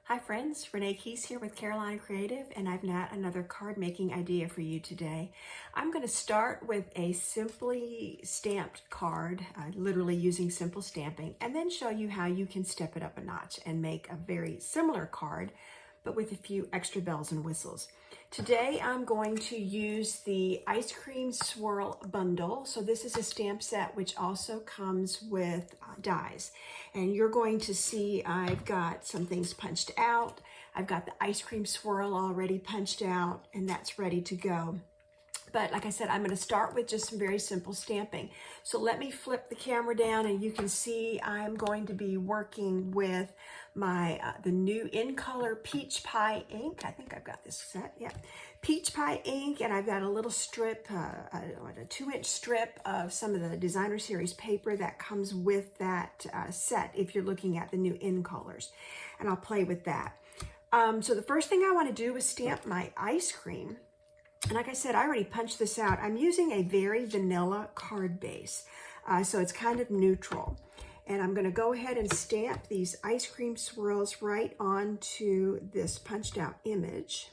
Hi friends, Renee Keys here with Carolina Creative, and I've got another card making idea for you today. I'm going to start with a simply stamped card, literally using simple stamping, and then show you how you can step it up a notch and make a very similar card, but with a few extra bells and whistles. Today I'm going to use the Ice Cream Swirl Bundle. So this is a stamp set which also comes with dies. And you're going to see I've got some things punched out. I've got the ice cream swirl already punched out, and that's ready to go. But like I said, I'm going to start with just some very simple stamping. So let me flip the camera down and you can see I'm going to be working with my the new In Color Peach Pie ink. I think I've got this set, yeah. Peach Pie ink, and I've got a little strip, a 2-inch strip of some of the Designer Series paper that comes with that set if you're looking at the new In Colors. And I'll play with that. So the first thing I want to do is stamp my ice cream. And like I said, I already punched this out. I'm using a very vanilla card base, so it's kind of neutral. And I'm going to go ahead and stamp these ice cream swirls right onto this punched out image.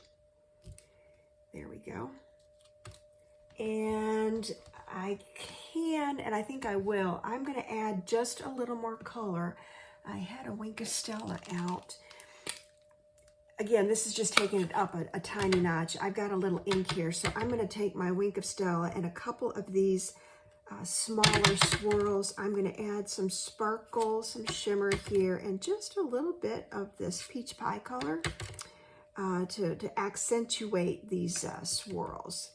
There we go. And I can, and I think I will, I'm going to add just a little more color. I had a Wink of Stella out. Again, this is just taking it up a tiny notch. I've got a little ink here, so I'm going to take my Wink of Stella and a couple of these smaller swirls. I'm going to add some sparkle, some shimmer here, and just a little bit of this peach pie color to accentuate these swirls.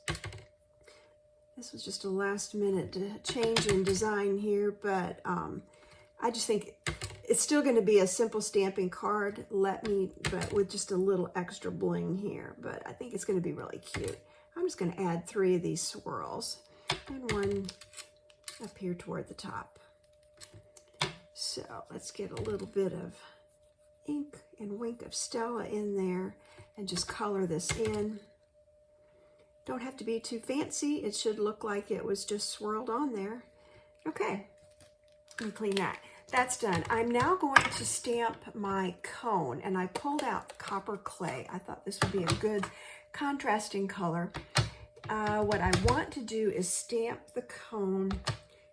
This was just a last minute change in design here, but I just think it's still going to be a simple stamping card, but with just a little extra bling here. But I think it's going to be really cute. I'm just going to add 3 of these swirls and one up here toward the top. So let's get a little bit of ink and Wink of Stella in there and just color this in. Don't have to be too fancy. It should look like it was just swirled on there. Okay, let me clean that. That's done. I'm now going to stamp my cone, and I pulled out copper clay. I thought this would be a good contrasting color. What I want to do is stamp the cone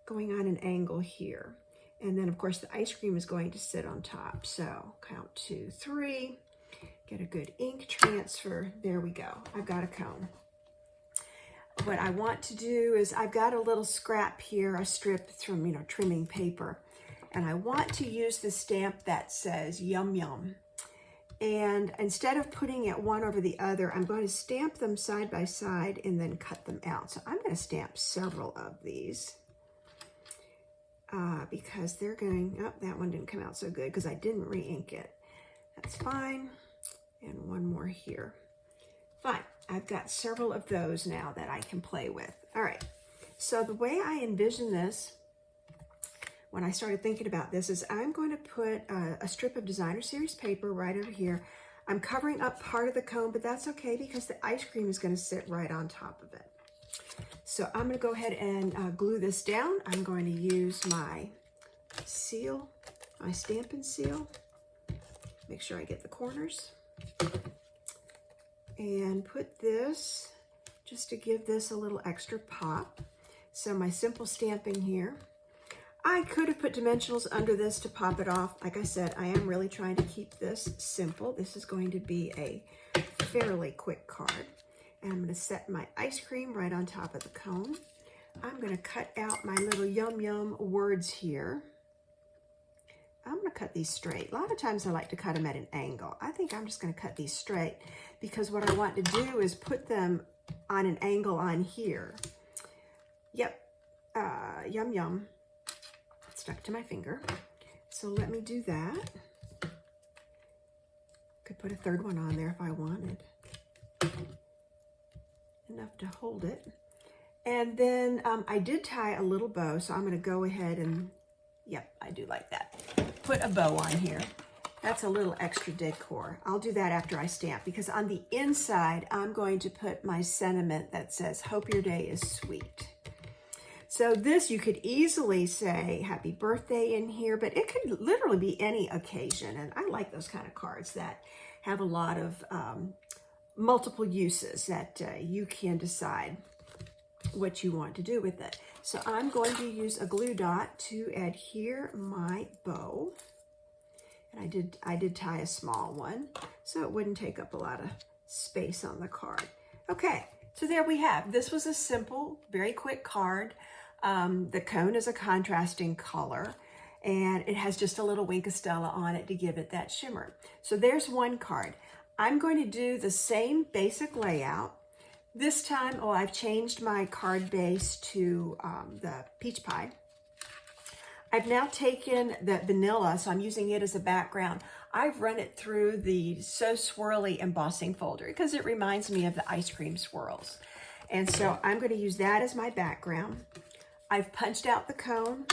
going on an angle here. And then, of course, the ice cream is going to sit on top. So count 2, 3, get a good ink transfer. There we go. I've got a cone. What I want to do is I've got a little scrap here, a strip from, trimming paper. And I want to use the stamp that says Yum Yum. And instead of putting it one over the other, I'm going to stamp them side by side and then cut them out. So I'm going to stamp several of these because they're going, oh, that one didn't come out so good because I didn't re-ink it. That's fine. And one more here. Fine. I've got several of those now that I can play with. All right. So the way I envision this, when I started thinking about this, is I'm going to put a strip of Designer Series paper right over here. I'm covering up part of the cone, but that's okay because the ice cream is going to sit right on top of it. So I'm going to go ahead and glue this down. I'm going to use my seal, my Stampin' Seal. Make sure I get the corners. And put this, just to give this a little extra pop. So my simple stamping here. I could have put dimensionals under this to pop it off. Like I said, I am really trying to keep this simple. This is going to be a fairly quick card. And I'm going to set my ice cream right on top of the cone. I'm going to cut out my little Yum Yum words here. I'm going to cut these straight. A lot of times I like to cut them at an angle. I think I'm just going to cut these straight because what I want to do is put them on an angle on here. Yep, Yum Yum. Stuck to my finger. So let me do that. Could put a third one on there if I wanted. Enough to hold it. And then I did tie a little bow, so I'm going to go ahead and, yep, I do like that. Put a bow on here. That's a little extra decor. I'll do that after I stamp because on the inside, I'm going to put my sentiment that says, hope your day is sweet. So this, you could easily say happy birthday in here, but it could literally be any occasion. And I like those kind of cards that have a lot of multiple uses that you can decide what you want to do with it. So I'm going to use a glue dot to adhere my bow. And I did tie a small one, so it wouldn't take up a lot of space on the card. Okay, so there we have. This was a simple, very quick card. The cone is a contrasting color, and it has just a little Wink of Stella on it to give it that shimmer. So there's one card. I'm going to do the same basic layout. This time, I've changed my card base to the peach pie. I've now taken the vanilla, so I'm using it as a background. I've run it through the So Swirly embossing folder because it reminds me of the ice cream swirls. And so I'm going to use that as my background. I've punched out the cone.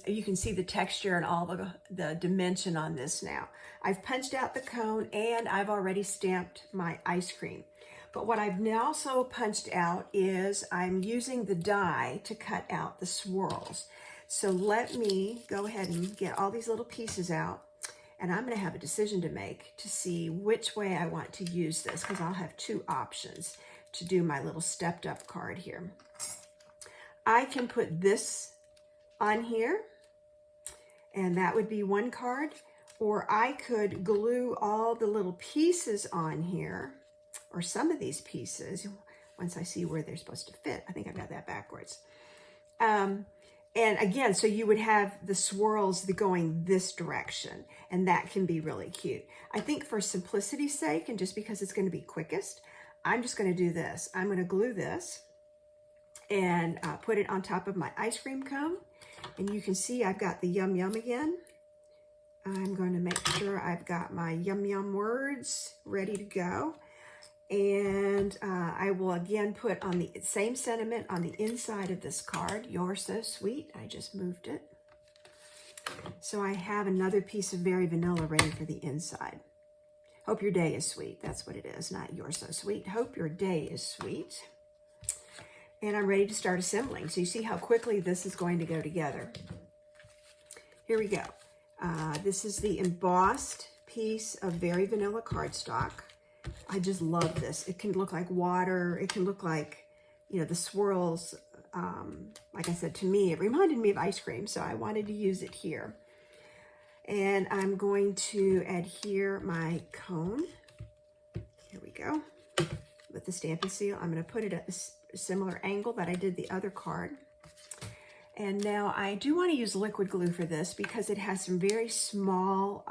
You can see the texture and all the dimension on this now. I've punched out the cone and I've already stamped my ice cream. But what I've now also punched out is I'm using the die to cut out the swirls. So let me go ahead and get all these little pieces out, and I'm going to have a decision to make to see which way I want to use this, because I'll have two options to do my little stepped up card here. I can put this on here, and that would be one card, or I could glue all the little pieces on here, or some of these pieces, once I see where they're supposed to fit. I think I've got that backwards. And again, so you would have the swirls going this direction, and that can be really cute. I think for simplicity's sake, and just because it's going to be quickest, I'm just going to do this. I'm going to glue this and put it on top of my ice cream cone. And you can see I've got the yum yum again. I'm going to make sure I've got my yum yum words ready to go. And I will again put on the same sentiment on the inside of this card. You're so sweet. I just moved it. So I have another piece of Very Vanilla ready for the inside. Hope your day is sweet. That's what it is, not you're so sweet. Hope your day is sweet. And I'm ready to start assembling. So you see how quickly this is going to go together. Here we go. This is the embossed piece of Very Vanilla cardstock. I just love this. It can look like water. It can look like, the swirls. Like I said, to me, it reminded me of ice cream, so I wanted to use it here. And I'm going to adhere my cone. Here we go. With the Stampin' Seal, I'm going to put it at a similar angle that I did the other card. And now I do want to use liquid glue for this because it has some very small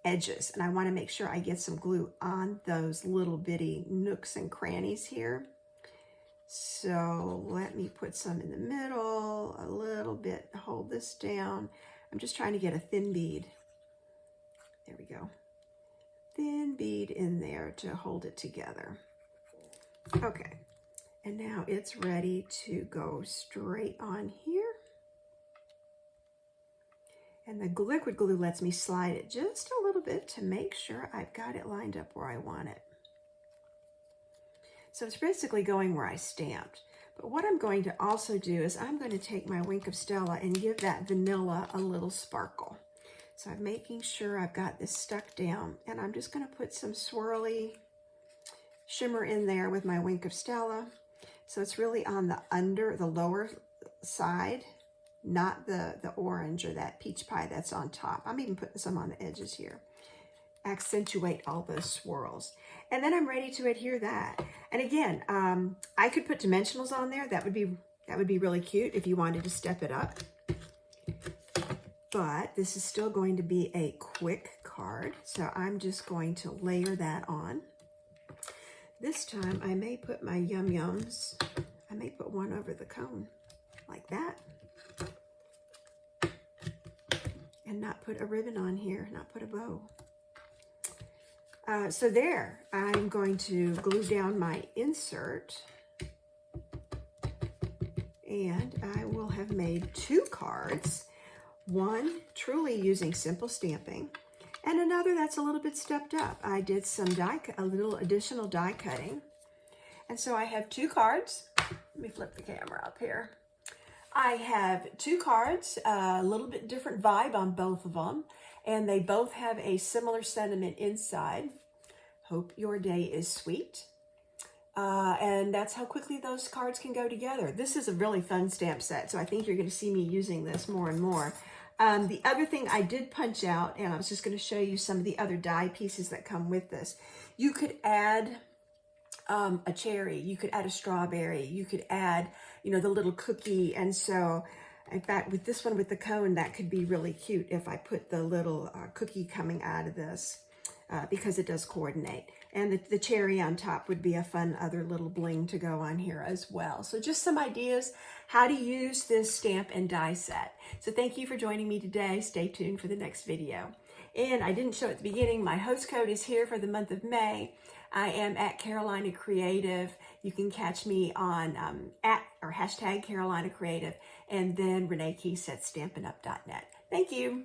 edges, and I want to make sure I get some glue on those little bitty nooks and crannies here. So let me put some in the middle, a little bit, hold this down. I'm just trying to get a thin bead. There we go. Thin bead in there to hold it together. Okay, and now it's ready to go straight on here. And the liquid glue lets me slide it just a little bit to make sure I've got it lined up where I want it. So it's basically going where I stamped. But what I'm going to also do is I'm going to take my Wink of Stella and give that vanilla a little sparkle. So I'm making sure I've got this stuck down, and I'm just going to put some swirly shimmer in there with my Wink of Stella. So it's really on the lower side, not the orange or that peach pie that's on top. I'm even putting some on the edges here. Accentuate all those swirls. And then I'm ready to adhere that. And again, I could put dimensionals on there. That would be really cute if you wanted to step it up. But this is still going to be a quick card. So I'm just going to layer that on. This time I may put my Yum Yums, I may put one over the cone like that. And not put a ribbon on here, not put a bow. So there, I'm going to glue down my insert, and I will have made two cards, one truly using simple stamping, and another that's a little bit stepped up. I did some a little additional die cutting, and so I have two cards. Let me flip the camera up here. I have two cards, a little bit different vibe on both of them, and they both have a similar sentiment inside. Hope your day is sweet. And that's how quickly those cards can go together. This is a really fun stamp set, so I think you're going to see me using this more and more. The other thing I did punch out, and I was just going to show you some of the other die pieces that come with this. You could add a cherry, you could add a strawberry, you could add, you know, the little cookie. And so, in fact, with this one with the cone, that could be really cute if I put the little cookie coming out of this. Because it does coordinate. And the cherry on top would be a fun other little bling to go on here as well. So just some ideas how to use this stamp and die set. So thank you for joining me today. Stay tuned for the next video. And I didn't show at the beginning, my host code is here for the month of May. I am at Carolina Creative. You can catch me on #Carolina Creative, and then Renee Keys at StampinUp.net. Thank you.